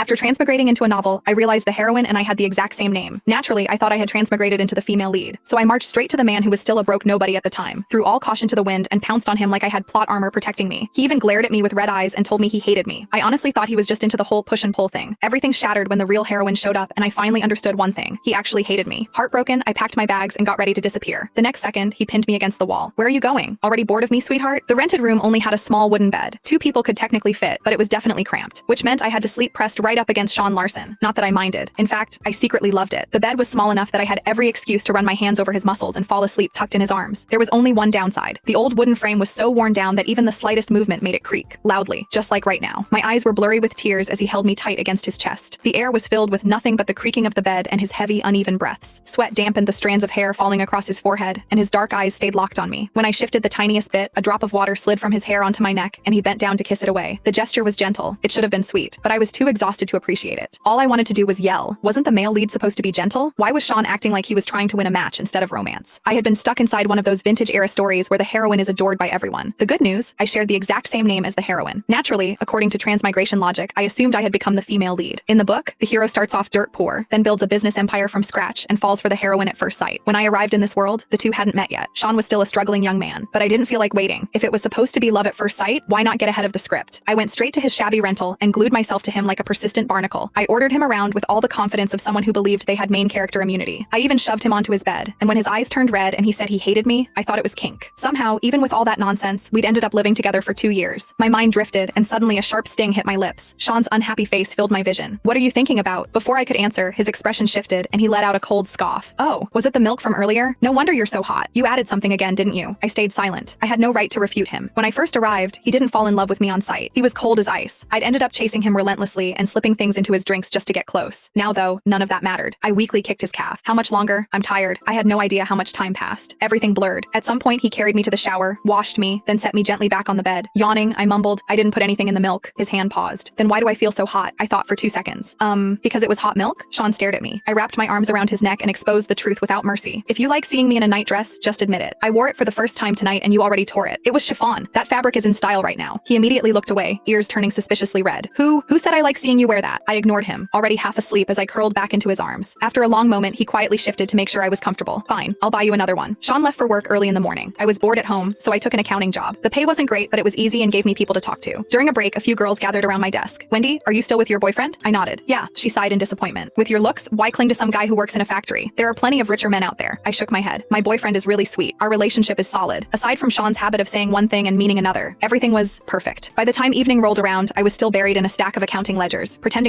After transmigrating into a novel, I realized the heroine and I had the exact same name. Naturally, I thought I had transmigrated into the female lead, so I marched straight to the man who was still a broke nobody at the time, threw all caution to the wind and pounced on him like I had plot armor protecting me. He even glared at me with red eyes and told me he hated me. I honestly thought he was just into the whole push and pull thing. Everything shattered when the real heroine showed up and I finally understood one thing. He actually hated me. Heartbroken, I packed my bags and got ready to disappear. The next second, he pinned me against the wall. Where are you going? Already bored of me, sweetheart? The rented room only had a small wooden bed. 2 people could technically fit, but it was definitely cramped, which meant I had to sleep pressed right up against Sean Larson. Not that I minded. In fact, I secretly loved it. The bed was small enough that I had every excuse to run my hands over his muscles and fall asleep tucked in his arms. There was only one downside. The old wooden frame was so worn down that even the slightest movement made it creak, loudly, just like right now. My eyes were blurry with tears as he held me tight against his chest. The air was filled with nothing but the creaking of the bed and his heavy, uneven breaths. Sweat dampened the strands of hair falling across his forehead, and his dark eyes stayed locked on me. When I shifted the tiniest bit, a drop of water slid from his hair onto my neck, and he bent down to kiss it away. The gesture was gentle. It should have been sweet, but I was too exhausted to appreciate it. All I wanted to do was yell. Wasn't the male lead supposed to be gentle? Why was Sean acting like he was trying to win a match instead of romance? I had been stuck inside one of those vintage-era stories where the heroine is adored by everyone. The good news, I shared the exact same name as the heroine. Naturally, according to transmigration logic, I assumed I had become the female lead. In the book, the hero starts off dirt poor, then builds a business empire from scratch and falls for the heroine at first sight. When I arrived in this world, the two hadn't met yet. Sean was still a struggling young man, but I didn't feel like waiting. If it was supposed to be love at first sight, why not get ahead of the script? I went straight to his shabby rental and glued myself to him like a persistent barnacle. I ordered him around with all the confidence of someone who believed they had main character immunity. I even shoved him onto his bed, and when his eyes turned red and he said he hated me, I thought it was kink. Somehow, even with all that nonsense, we'd ended up living together for 2 years. My mind drifted, and suddenly a sharp sting hit my lips. Sean's unhappy face filled my vision. What are you thinking about? Before I could answer, his expression shifted, and he let out a cold scoff. Oh, was it the milk from earlier? No wonder you're so hot. You added something again, didn't you? I stayed silent. I had no right to refute him. When I first arrived, he didn't fall in love with me on sight. He was cold as ice. I'd ended up chasing him relentlessly and slipping things into his drinks just to get close. Now though, none of that mattered. I weakly kicked his calf. How much longer? I'm tired. I had no idea how much time passed. Everything blurred. At some point, he carried me to the shower, washed me, then set me gently back on the bed. Yawning, I mumbled, I didn't put anything in the milk. His hand paused. Then why do I feel so hot? I thought for 2 seconds. Because it was hot milk? Sean stared at me. I wrapped my arms around his neck and exposed the truth without mercy. If you like seeing me in a nightdress, just admit it. I wore it for the first time tonight and you already tore it. It was chiffon. That fabric is in style right now. He immediately looked away, ears turning suspiciously red. Who said I like seeing you wear that? I ignored him, already half asleep as I curled back into his arms. After a long moment, he quietly shifted to make sure I was comfortable. Fine, I'll buy you another one. Sean left for work early in the morning. I was bored at home, so I took an accounting job. The pay wasn't great, but it was easy and gave me people to talk to. During a break, a few girls gathered around my desk. Wendy, are you still with your boyfriend? I nodded. Yeah, she sighed in disappointment. With your looks, why cling to some guy who works in a factory? There are plenty of richer men out there. I shook my head. My boyfriend is really sweet. Our relationship is solid. Aside from Sean's habit of saying one thing and meaning another, everything was perfect. By the time evening rolled around, I was still buried in a stack of accounting ledgers, pretending